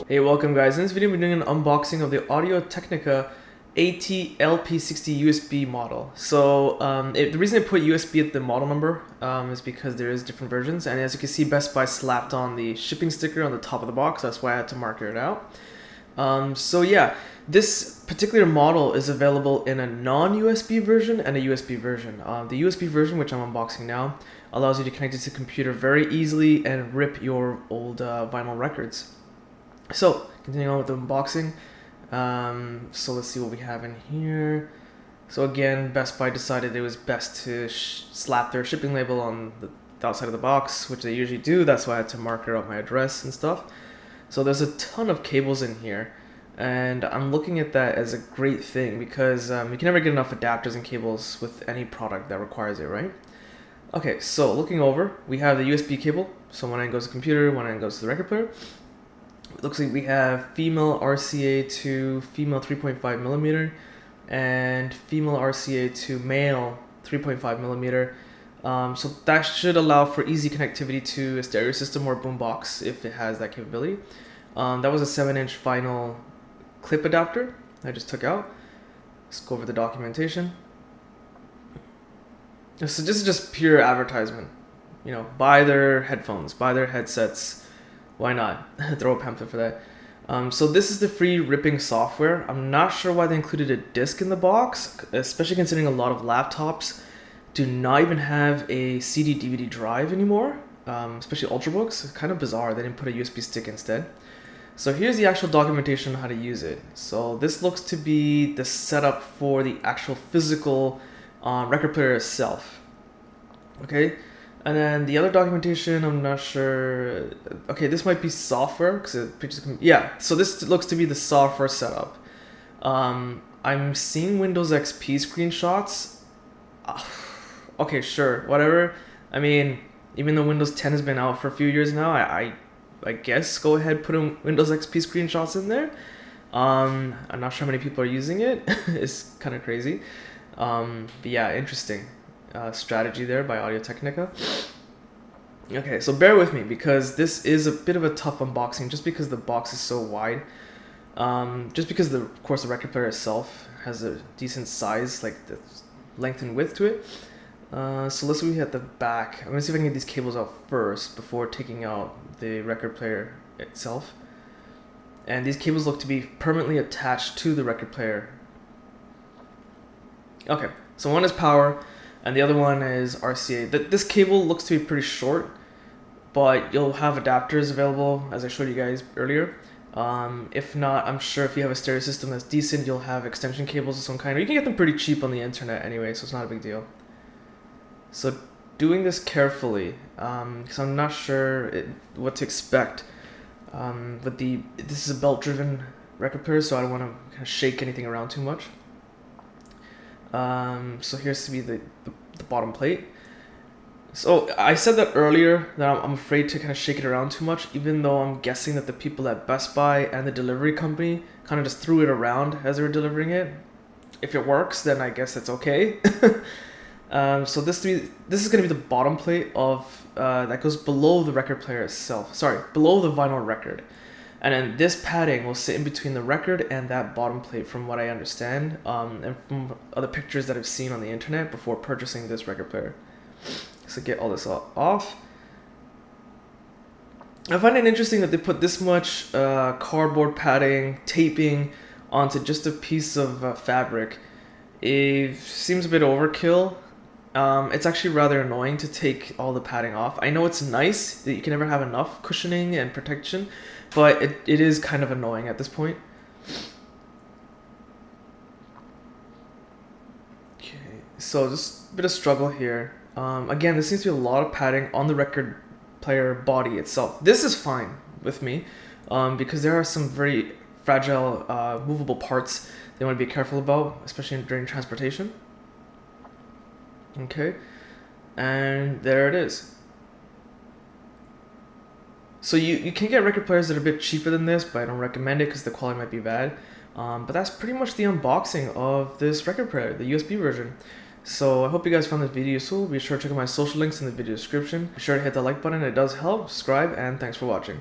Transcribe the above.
Hey, welcome guys. In this video we're doing an unboxing of the Audio-Technica AT-LP60 model. So the reason I put USB at the model number is because there is different versions, and as you can see, Best Buy slapped on the shipping sticker on the top of the box. That's why I had to mark it out. So yeah, this particular model is available in a non-USB version and a USB version. The USB version, which I'm unboxing now, allows you to connect it to the computer very easily and rip your old vinyl records. So, continuing on with the unboxing, so let's see what we have in here. So again, Best Buy decided it was best to slap their shipping label on the outside of the box, which they usually do. That's why I had to mark out my address and stuff. So there's a ton of cables in here, and I'm looking at that as a great thing because you can never get enough adapters and cables with any product that requires it, right? Okay, so looking over, we have the USB cable. So one end goes to the computer, one end goes to the record player. It looks like we have female RCA to female 3.5 millimeter and female RCA to male 3.5 millimeter. So that should allow for easy connectivity to a stereo system or boombox if it has that capability. That was a 7-inch vinyl clip adapter I just took out. Let's go over the documentation. So this is just pure advertisement. You know, buy their headphones, buy their headsets. Why not? Throw a pamphlet for that. So this is the free ripping software. I'm not sure why they included a disc in the box, especially considering a lot of laptops do not even have a CD DVD drive anymore, especially Ultrabooks. It's kind of bizarre they didn't put a USB stick instead. So here's the actual documentation on how to use it. So this looks to be the setup for the actual physical record player itself. Okay. And then the other documentation, I'm not sure. Okay, this might be software because yeah. So this looks to be the software setup. I'm seeing Windows XP screenshots. Okay, sure, whatever. I mean, even though Windows 10 has been out for a few years now, I guess go ahead, put in Windows XP screenshots in there. I'm not sure how many people are using it. It's kind of crazy. But yeah, interesting. Strategy there by Audio-Technica. Okay, so bear with me because this is a bit of a tough unboxing just because the box is so wide. Just because of course the record player itself has a decent size, like the length and width to it. So let's look at the back. I'm gonna see if I can get these cables out first before taking out the record player itself. And these cables look to be permanently attached to the record player. Okay, so one is power, and the other one is RCA. This cable looks to be pretty short, but you'll have adapters available, as I showed you guys earlier. If not, I'm sure if you have a stereo system that's decent, you'll have extension cables of some kind, or you can get them pretty cheap on the internet anyway, so it's not a big deal. So doing this carefully, because I'm not sure what to expect. But this is a belt-driven record player, so I don't want to kind of shake anything around too much. So here's to be the bottom plate. So I said that earlier that I'm afraid to kind of shake it around too much, even though I'm guessing that the people at Best Buy and the delivery company kind of just threw it around as they were delivering it. If it works, then I guess it's okay. So this is going to be the bottom plate of that goes below the record player itself. Sorry, below the vinyl record. And then this padding will sit in between the record and that bottom plate from what I understand, and from other pictures that I've seen on the internet before purchasing this record player. So get all this off. I find it interesting that they put this much cardboard padding, taping onto just a piece of fabric. It seems a bit overkill. It's actually rather annoying to take all the padding off. I know it's nice that you can never have enough cushioning and protection, but it is kind of annoying at this point. Okay, so just a bit of struggle here. Again, there seems to be a lot of padding on the record player body itself. This is fine with me, because there are some very fragile, movable parts they want to be careful about, especially during transportation. Okay, and there it is. So you can get record players that are a bit cheaper than this, but I don't recommend it because the quality might be bad. But that's pretty much the unboxing of this record player, the USB version. So I hope you guys found this video useful. Be sure to check out my social links in the video description. Be sure to hit the like button, it does help. Subscribe, and thanks for watching.